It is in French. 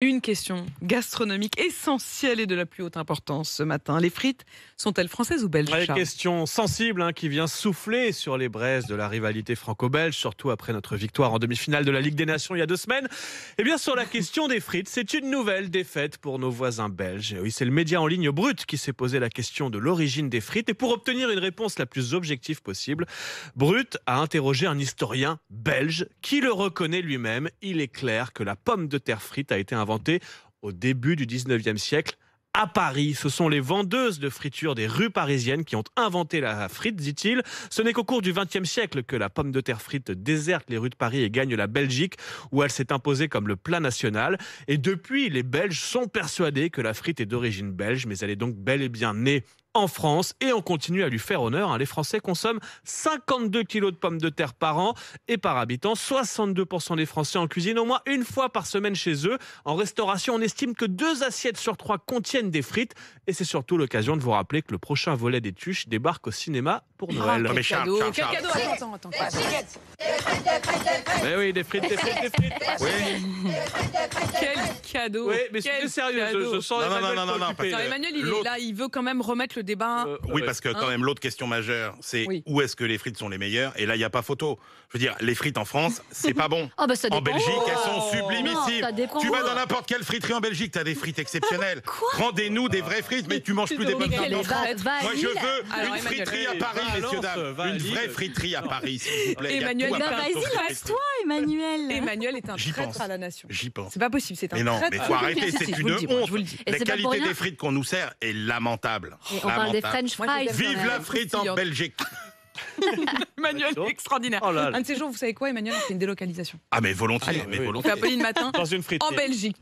Une question gastronomique essentielle et de la plus haute importance ce matin. Les frites sont-elles françaises ou belges, Une Charles ? question sensible qui vient souffler sur les braises de la rivalité franco-belge, surtout après notre victoire en demi-finale de la Ligue des Nations il y a 2 semaines. Eh bien, sur la question des frites, c'est une nouvelle défaite pour nos voisins belges. Et oui, c'est le média en ligne Brut qui s'est posé la question de l'origine des frites. Et pour obtenir une réponse la plus objective possible, Brut a interrogé un historien belge qui le reconnaît lui-même. Il est clair que la pomme de terre frite a été inventée au début du 19e siècle à Paris. Ce sont les vendeuses de friture des rues parisiennes qui ont inventé la frite, dit-il. Ce n'est qu'au cours du 20e siècle que la pomme de terre frite déserte les rues de Paris et gagne la Belgique, où elle s'est imposée comme le plat national. Et depuis, les Belges sont persuadés que la frite est d'origine belge, mais elle est donc bel et bien née en France, et on continue à lui faire honneur. Les Français consomment 52 kilos de pommes de terre par an et par habitant. 62% des Français en cuisinent au moins une fois par semaine chez eux. En restauration, on estime que 2 assiettes sur 3 contiennent des frites. Et c'est surtout l'occasion de vous rappeler que le prochain volet des Tuches débarque au cinéma pour Noël. Quel mais cadeau, Charles, quel Charles. cadeau. Attends. Mais oui, des frites. Oui. Quel cadeau. Oui, mais Quel c'est sérieux, cadeau. je sens Non, Emmanuel non, préoccupé. Non, Emmanuel, il est L'autre- là, il veut quand même remettre le débat. Oui, parce que quand même, l'autre question majeure, c'est Oui. où est-ce que les frites sont les meilleures? Et là, il n'y a pas photo. Je veux dire, les frites en France, c'est pas bon. Oh bah ça En dépend. Belgique, elles sont Non, sublimissimes. ça dépend. Tu vas dans n'importe quelle friterie en Belgique, t'as des frites exceptionnelles. Rendez-nous des vraies frites, mais tu manges plus des bonnes Quel frites en est France. traître. Va à Moi, je Lille. veux Alors, une Emmanuel, friterie à Paris, va à messieurs, Lens, dames. va à Une Lille. vraie friterie à Paris, s'il vous plaît. Il y a Emmanuel, tout à bah, Paris, Vas-y, sauf des lance-toi, frites. Emmanuel. Emmanuel est un J'y traître pense. à la nation. J'y pense. C'est pas possible, c'est un Mais non, traître. mais faut arrêter, Si, c'est je vous le une dis, moi, honte. je vous le dis. Et La c'est pas pour qualité rien. des frites qu'on nous sert est lamentable. Et on parle des Lamentable. French Moi, je fries. t'aime. Vive quand la même. frite en Belgique. Emmanuel est extraordinaire. Oh là là. Un de ces jours, vous savez quoi, Emmanuel, on fait une délocalisation. Ah mais volontiers, Allez, mais oui. On volontiers. fait Apolline matin Dans une frite. en Belgique.